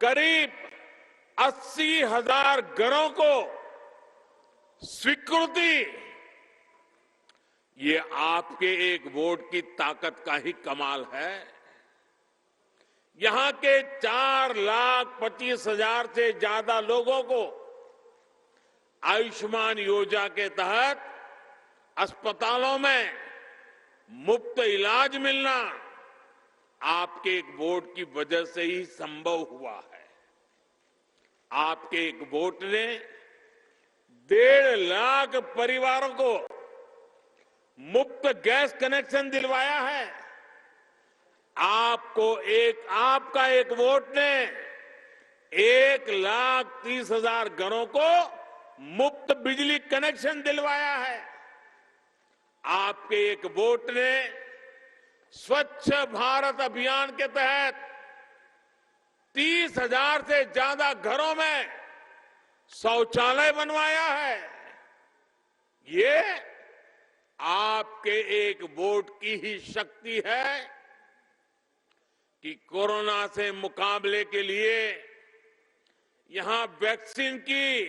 करीब 80,000 घरों को स्वीकृति, ये आपके एक वोट की ताकत का ही कमाल है। यहां के 4,25,000 से ज्यादा लोगों को आयुष्मान योजना के तहत अस्पतालों में मुफ्त इलाज मिलना आपके एक वोट की वजह से ही संभव हुआ है। आपके एक वोट ने 1.5 लाख परिवारों को मुफ्त गैस कनेक्शन दिलवाया है। आपका एक वोट ने 1,30,000 घरों को मुफ्त बिजली कनेक्शन दिलवाया है। आपके एक वोट ने स्वच्छ भारत अभियान के तहत 30,000 से ज्यादा घरों में शौचालय बनवाया है। ये आपके एक वोट की ही शक्ति है कि कोरोना से मुकाबले के लिए यहां वैक्सीन की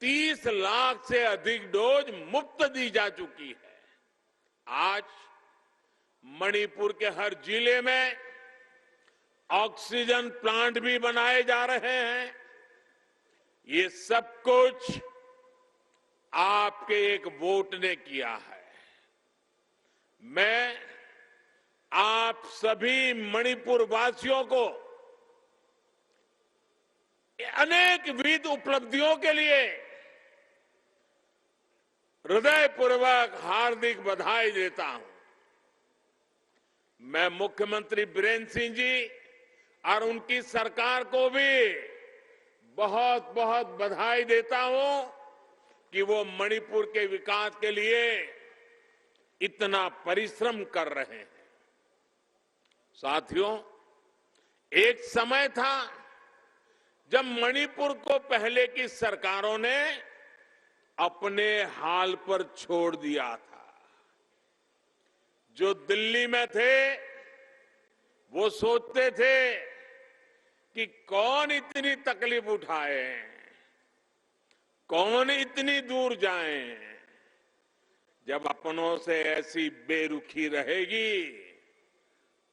30 लाख से अधिक डोज मुफ्त दी जा चुकी है। आज मणिपुर के हर जिले में ऑक्सीजन प्लांट भी बनाए जा रहे हैं। ये सब कुछ आपके एक वोट ने किया है। मैं आप सभी मणिपुर वासियों को अनेकविध उपलब्धियों के लिए हृदयपूर्वक हार्दिक बधाई देता हूं। मैं मुख्यमंत्री बीरेन्द्र सिंह जी और उनकी सरकार को भी बहुत बहुत बधाई देता हूं कि वो मणिपुर के विकास के लिए इतना परिश्रम कर रहे हैं। साथियों, एक समय था जब मणिपुर को पहले की सरकारों ने अपने हाल पर छोड़ दिया था। जो दिल्ली में थे वो सोचते थे कि कौन इतनी तकलीफ उठाए, कौन इतनी दूर जाए। जब अपनों से ऐसी बेरुखी रहेगी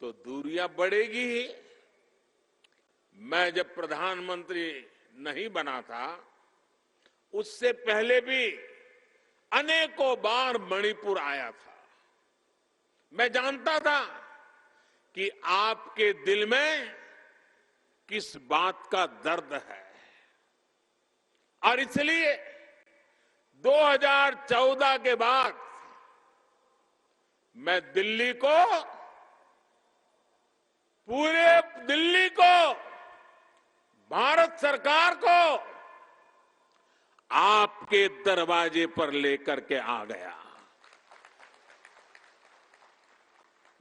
तो दूरियां बढ़ेगी ही। मैं जब प्रधानमंत्री नहीं बना था उससे पहले भी अनेकों बार मणिपुर आया था। मैं जानता था कि आपके दिल में किस बात का दर्द है और इसलिए 2014 के बाद मैं दिल्ली को, पूरे दिल्ली को, भारत सरकार को आपके दरवाजे पर लेकर के आ गया।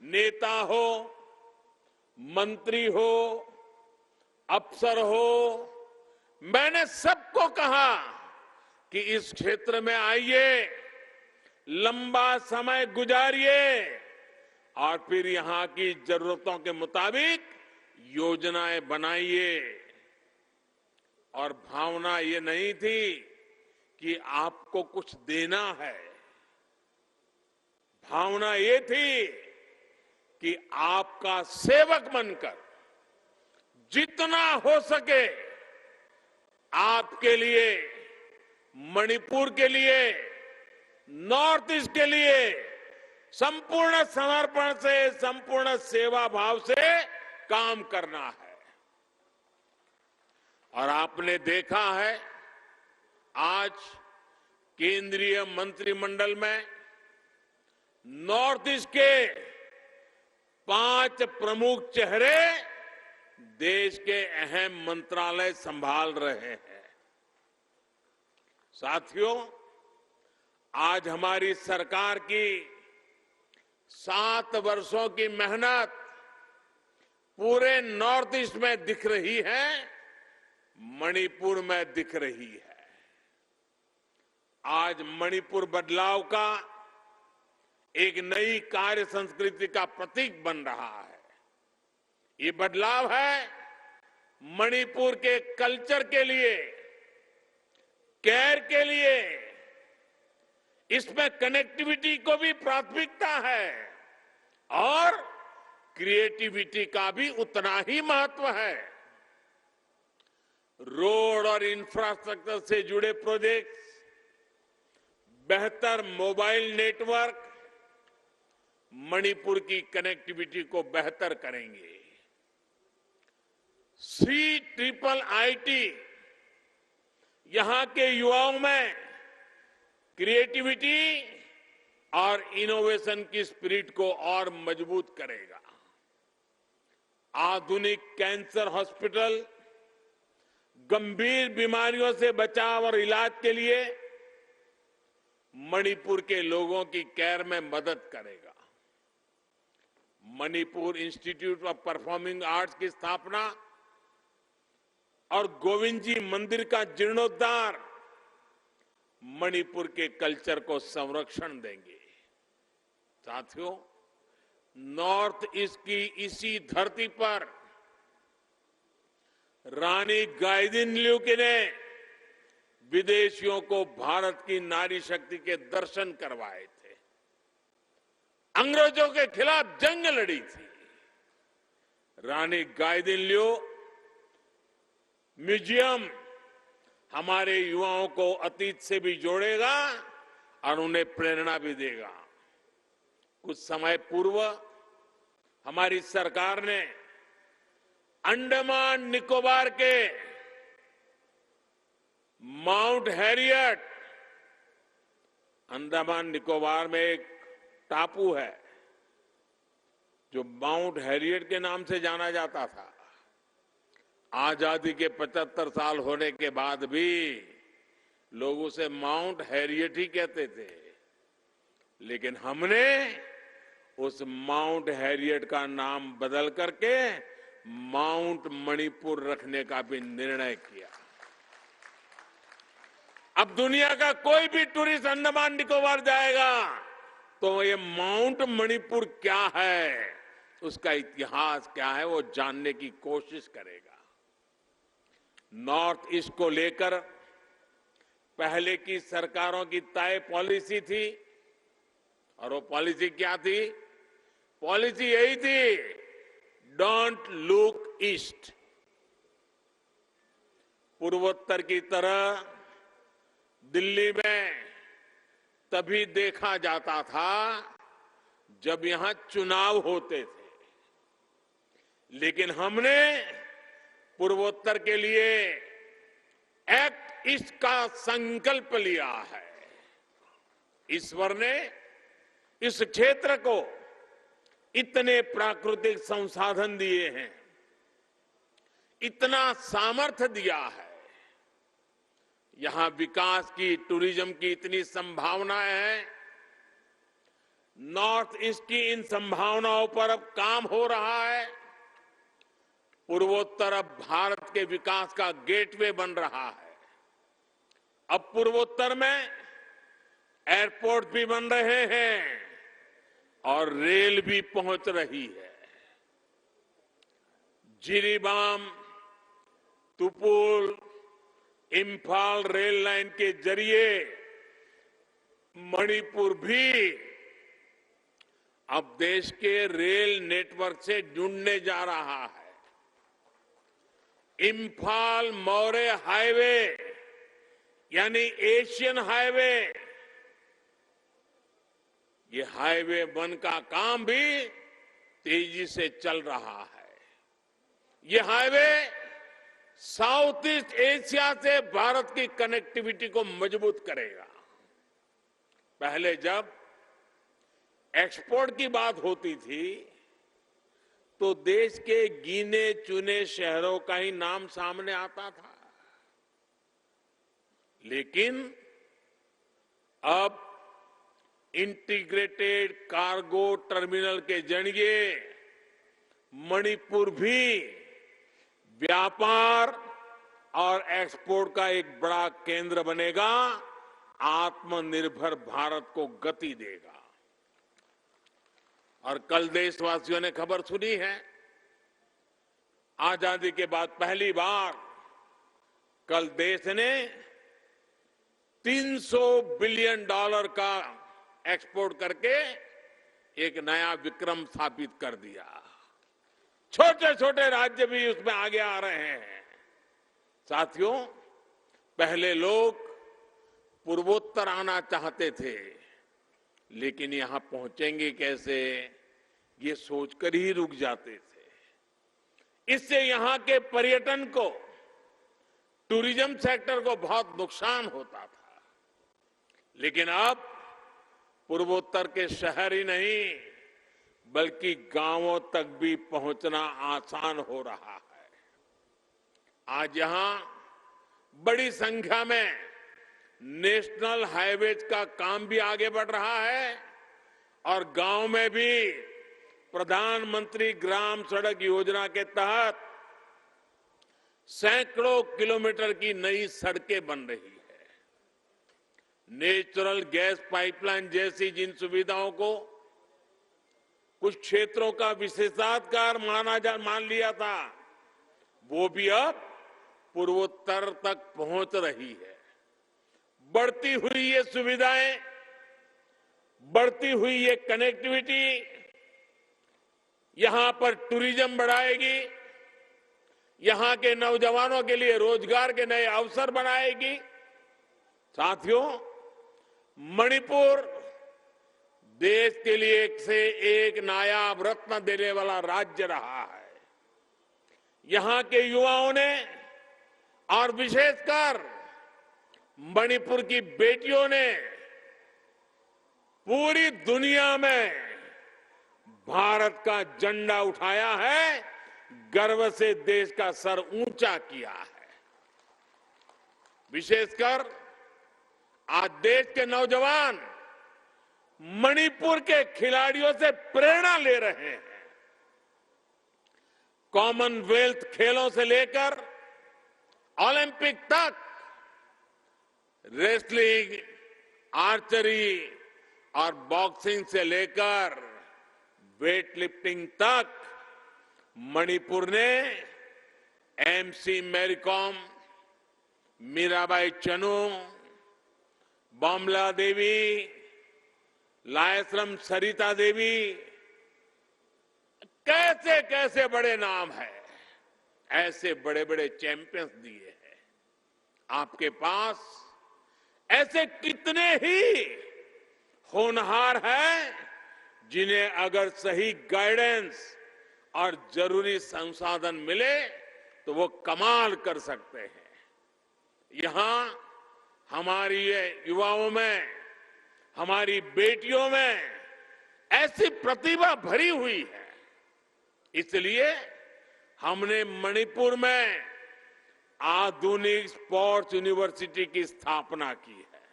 नेता हो, मंत्री हो, अफसर हो, मैंने सबको कहा कि इस क्षेत्र में आइए, लंबा समय गुजारिए और फिर यहां की जरूरतों के मुताबिक योजनाएं बनाइए। और भावना ये नहीं थी कि आपको कुछ देना है, भावना ये थी कि आपका सेवक बनकर जितना हो सके आपके लिए, मणिपुर के लिए, नॉर्थ ईस्ट के लिए संपूर्ण समर्पण से, संपूर्ण सेवा भाव से काम करना है। और आपने देखा है आज केंद्रीय मंत्रिमंडल में नॉर्थ ईस्ट के 5 प्रमुख चेहरे देश के अहम मंत्रालय संभाल रहे हैं। साथियों, आज हमारी सरकार की 7 वर्षों की मेहनत पूरे नॉर्थ ईस्ट में दिख रही है, मणिपुर में दिख रही है। आज मणिपुर बदलाव का एक नई कार्य संस्कृति का प्रतीक बन रहा है। ये बदलाव है मणिपुर के कल्चर के लिए, केयर के लिए, इसमें कनेक्टिविटी को भी प्राथमिकता है और क्रिएटिविटी का भी उतना ही महत्व है। रोड और इंफ्रास्ट्रक्चर से जुड़े प्रोजेक्ट्स, बेहतर मोबाइल नेटवर्क मणिपुर की कनेक्टिविटी को बेहतर करेंगे। CIIT यहां के युवाओं में क्रिएटिविटी और इनोवेशन की स्पिरिट को और मजबूत करेगा। आधुनिक कैंसर हॉस्पिटल गंभीर बीमारियों से बचाव और इलाज के लिए मणिपुर के लोगों की केयर में मदद करेगा। Manipur institute of performing arts की स्थापना और गोविंद जी मंदिर का जीर्णोद्धार मणिपुर के कल्चर को संरक्षण देंगे। साथियों, नॉर्थ ईस्ट की इसी धरती पर रानी गाइदिन्ल्यू ने विदेशियों को भारत की नारी शक्ति के दर्शन करवाए थे, अंग्रेजों के खिलाफ जंग लड़ी थी। रानी गाइदिन्ल्यू म्यूजियम हमारे युवाओं को अतीत से भी जोड़ेगा और उन्हें प्रेरणा भी देगा। कुछ समय पूर्व हमारी सरकार ने अंडमान निकोबार के माउंट हैरियट, अंडमान निकोबार में एक टापू है जो माउंट हैरियट के नाम से जाना जाता था। आजादी के 75 साल होने के बाद भी लोग उसे माउंट हैरियट ही कहते थे, लेकिन हमने उस माउंट हैरियट का नाम बदल करके माउंट मणिपुर रखने का भी निर्णय किया। अब दुनिया का कोई भी टूरिस्ट अंडमान निकोबार जाएगा तो ये माउंट मणिपुर क्या है, उसका इतिहास क्या है, वो जानने की कोशिश करेगा। नॉर्थ ईस्ट को लेकर पहले की सरकारों की तय पॉलिसी थी, और वो पॉलिसी क्या थी? पॉलिसी यही थी, डोंट लुक ईस्ट। पूर्वोत्तर की तरह दिल्ली में तभी देखा जाता था जब यहां चुनाव होते थे, लेकिन हमने पूर्वोत्तर के लिए एक्ट ईस्ट का संकल्प लिया है। ईश्वर ने इस क्षेत्र को इतने प्राकृतिक संसाधन दिए हैं, इतना सामर्थ्य दिया है, यहां विकास की, टूरिज्म की इतनी संभावनाएं हैं। नॉर्थ ईस्ट की इन संभावनाओं पर अब काम हो रहा है। पूर्वोत्तर अब भारत के विकास का गेटवे बन रहा है। अब पूर्वोत्तर में एयरपोर्ट भी बन रहे हैं और रेल भी पहुंच रही है। जिरीबाम, तुपुल, इंफाल रेल लाइन के जरिए मणिपुर भी अब देश के रेल नेटवर्क से जुड़ने जा रहा है। इंफाल मौर्य हाईवे यानी एशियन हाईवे, ये हाईवे 1 का काम भी तेजी से चल रहा है। ये हाईवे साउथ ईस्ट एशिया से भारत की कनेक्टिविटी को मजबूत करेगा। पहले जब एक्सपोर्ट की बात होती थी तो देश के गिने चुने शहरों का ही नाम सामने आता था, लेकिन अब इंटीग्रेटेड कार्गो टर्मिनल के जरिए मणिपुर भी व्यापार और एक्सपोर्ट का एक बड़ा केंद्र बनेगा, आत्मनिर्भर भारत को गति देगा। और कल देशवासियों ने खबर सुनी है, आजादी के बाद पहली बार कल देश ने $300 बिलियन का एक्सपोर्ट करके एक नया विक्रम स्थापित कर दिया। छोटे छोटे राज्य भी उसमें आगे आ रहे हैं। साथियों, पहले लोग पूर्वोत्तर आना चाहते थे, लेकिन यहां पहुंचेंगे कैसे, ये सोचकर ही रुक जाते थे। इससे यहां के पर्यटन को, टूरिज्म सेक्टर को बहुत नुकसान होता था। लेकिन अब पूर्वोत्तर के शहर ही नहीं, बल्कि गांवों तक भी पहुंचना आसान हो रहा है। आज यहां बड़ी संख्या में नेशनल हाईवेज का काम भी आगे बढ़ रहा है और गांव में भी प्रधानमंत्री ग्राम सड़क योजना के तहत सैकड़ों किलोमीटर की नई सड़कें बन रही है। नेचुरल गैस पाइपलाइन जैसी जिन सुविधाओं को कुछ क्षेत्रों का विशेषाधिकार मान लिया था, वो भी अब पूर्वोत्तर तक पहुंच रही है। बढ़ती हुई ये सुविधाएं, बढ़ती हुई ये कनेक्टिविटी यहां पर टूरिज्म बढ़ाएगी, यहां के नौजवानों के लिए रोजगार के नए अवसर बनाएगी। साथियों, मणिपुर देश के लिए एक से एक नायाब रत्न देने वाला राज्य रहा है। यहां के युवाओं ने और विशेषकर मणिपुर की बेटियों ने पूरी दुनिया में भारत का झंडा उठाया है, गर्व से देश का सर ऊंचा किया है। विशेषकर आज देश के नौजवान मणिपुर के खिलाड़ियों से प्रेरणा ले रहे हैं। कॉमनवेल्थ खेलों से लेकर ओलंपिक तक, रेसलिंग, आर्चरी और बॉक्सिंग से लेकर वेट लिफ्टिंग तक मणिपुर ने एमसी मैरीकॉम, मीराबाई चनू, बमला देवी, लायसरम सरिता देवी, कैसे कैसे बड़े नाम है, ऐसे बड़े बड़े चैंपियंस दिए हैं। आपके पास ऐसे कितने ही होनहार हैं जिन्हें अगर सही गाइडेंस और जरूरी संसाधन मिले तो वो कमाल कर सकते हैं। यहां हमारी युवाओं में, हमारी बेटियों में ऐसी प्रतिभा भरी हुई है। इसलिए हमने मणिपुर में आधुनिक स्पोर्ट्स यूनिवर्सिटी की स्थापना की है।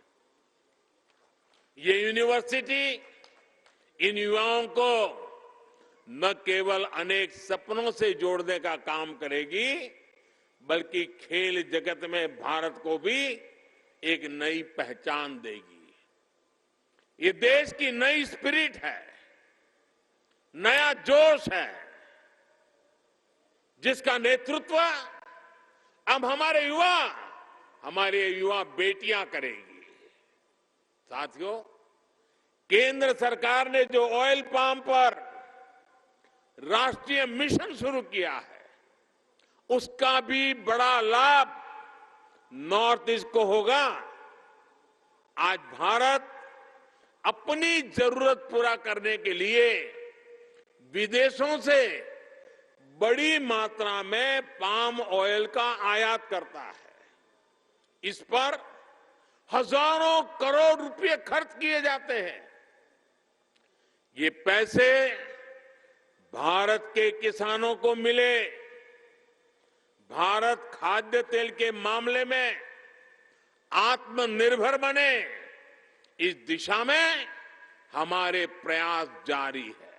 ये यूनिवर्सिटी इन युवाओं को न केवल अनेक सपनों से जोड़ने का काम करेगी, बल्कि खेल जगत में भारत को भी एक नई पहचान देगी। ये देश की नई स्पिरिट है, नया जोश है, जिसका नेतृत्व अब हमारे युवा बेटियां करेगी। साथियों, केंद्र सरकार ने जो ऑयल पाम पर राष्ट्रीय मिशन शुरू किया है, उसका भी बड़ा लाभ नॉर्थ ईस्ट को होगा। आज भारत अपनी जरूरत पूरा करने के लिए विदेशों से बड़ी मात्रा में पाम ऑयल का आयात करता है। इस पर हजारों करोड़ रुपए खर्च किए जाते हैं। ये पैसे भारत के किसानों को मिले, भारत खाद्य तेल के मामले में आत्मनिर्भर बने, इस दिशा में हमारे प्रयास जारी है।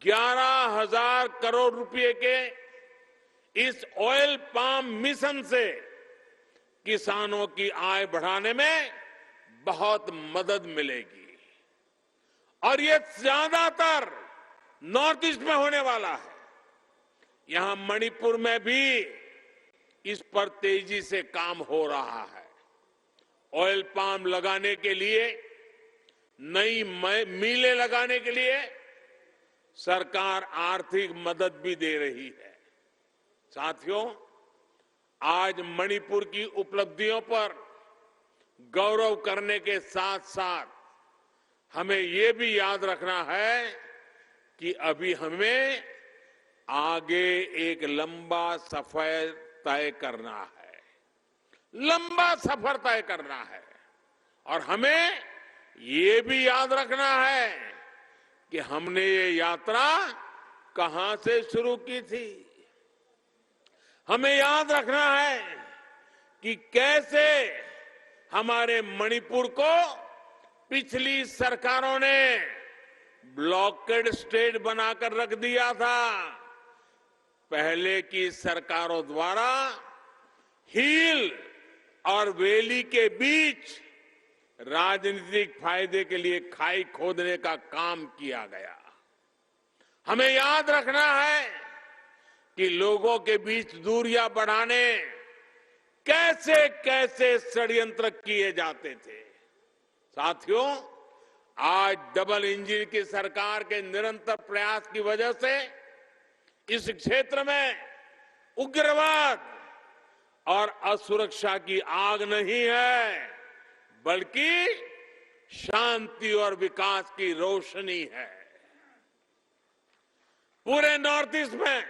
11,000 करोड़ रुपए के इस ऑयल पाम मिशन से किसानों की आय बढ़ाने में बहुत मदद मिलेगी और ये ज्यादातर नॉर्थ ईस्ट में होने वाला है। यहां मणिपुर में भी इस पर तेजी से काम हो रहा है। ऑयल पाम लगाने के लिए, नई मिलें लगाने के लिए सरकार आर्थिक मदद भी दे रही है। साथियों, आज मणिपुर की उपलब्धियों पर गौरव करने के साथ साथ हमें ये भी याद रखना है कि अभी हमें आगे एक लंबा सफर तय करना है, लंबा सफर तय करना है। और हमें ये भी याद रखना है कि हमने ये यात्रा कहां से शुरू की थी। हमें याद रखना है कि कैसे हमारे मणिपुर को पिछली सरकारों ने ब्लॉकेड स्टेट बनाकर रख दिया था। पहले की सरकारों द्वारा हिल और वैली के बीच राजनीतिक फायदे के लिए खाई खोदने का काम किया गया। हमें याद रखना है कि लोगों के बीच दूरियां बढ़ाने कैसे कैसे षड्यंत्र किए जाते थे। साथियों, आज डबल इंजन की सरकार के निरंतर प्रयास की वजह से इस क्षेत्र में उग्रवाद और असुरक्षा की आग नहीं है, बल्कि शांति और विकास की रोशनी है। पूरे नॉर्थ ईस्ट में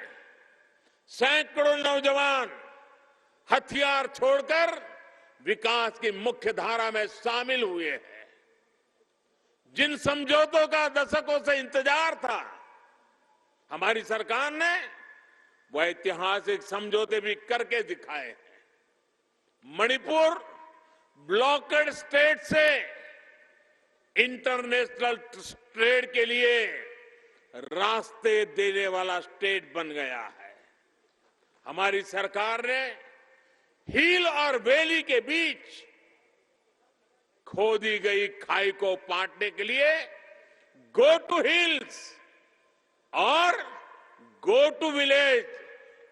सैकड़ों नौजवान हथियार छोड़कर विकास की मुख्य धारा में शामिल हुए हैं। जिन समझौतों का दशकों से इंतजार था, हमारी सरकार ने वह ऐतिहासिक समझौते भी करके दिखाए हैं। मणिपुर ब्लॉकेड स्टेट से इंटरनेशनल ट्रेड के लिए रास्ते देने वाला स्टेट बन गया है। हमारी सरकार ने हिल और वैली के बीच खोदी गई खाई को पाटने के लिए गो टू हिल्स और गो टू विलेज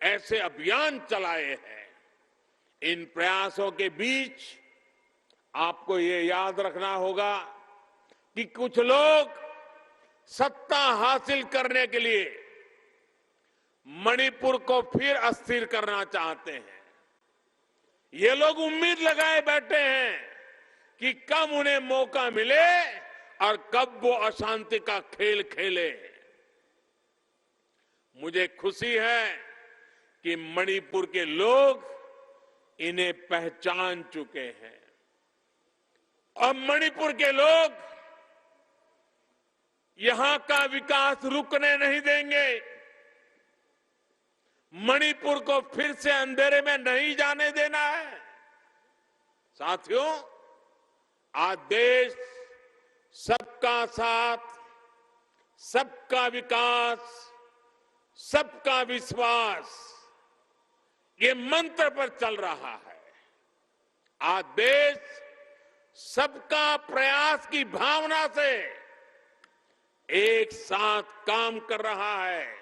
ऐसे अभियान चलाए हैं। इन प्रयासों के बीच आपको ये याद रखना होगा कि कुछ लोग सत्ता हासिल करने के लिए मणिपुर को फिर अस्थिर करना चाहते हैं। ये लोग उम्मीद लगाए बैठे हैं कि कब उन्हें मौका मिले और कब वो अशांति का खेल खेले। मुझे खुशी है कि मणिपुर के लोग इन्हें पहचान चुके हैं और मणिपुर के लोग यहां का विकास रुकने नहीं देंगे। मणिपुर को फिर से अंधेरे में नहीं जाने देना है। साथियों, आज देश सबका साथ, सबका विकास, सबका विश्वास, ये मंत्र पर चल रहा है। आज देश सबका प्रयास की भावना से एक साथ काम कर रहा है,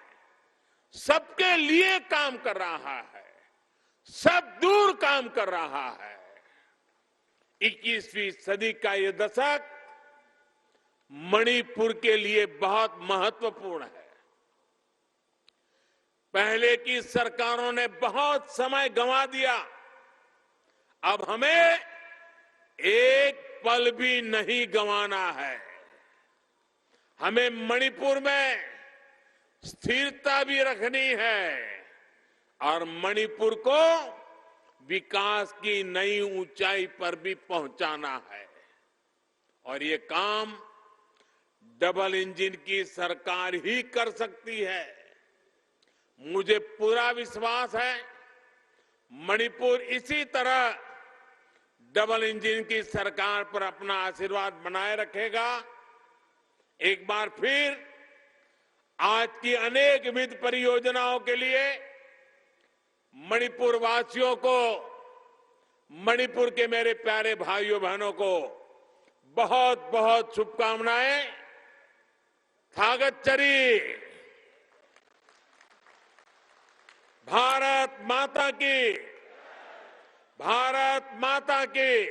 सबके लिए काम कर रहा है, सब दूर काम कर रहा है। 21वीं सदी का ये दशक मणिपुर के लिए बहुत महत्वपूर्ण है। पहले की सरकारों ने बहुत समय गंवा दिया। अब हमें एक पल भी नहीं गंवाना है। हमें मणिपुर में स्थिरता भी रखनी है और मणिपुर को विकास की नई ऊंचाई पर भी पहुंचाना है। और ये काम डबल इंजन की सरकार ही कर सकती है। मुझे पूरा विश्वास है मणिपुर इसी तरह डबल इंजन की सरकार पर अपना आशीर्वाद बनाए रखेगा। एक बार फिर आज की अनेक विविध परियोजनाओं के लिए मणिपुर वासियों को, मणिपुर के मेरे प्यारे भाइयों बहनों को बहुत बहुत शुभकामनाएं। थागतचरी। भारत माता की, भारत माता की,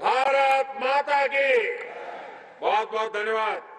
भारत माता की। बहुत बहुत धन्यवाद।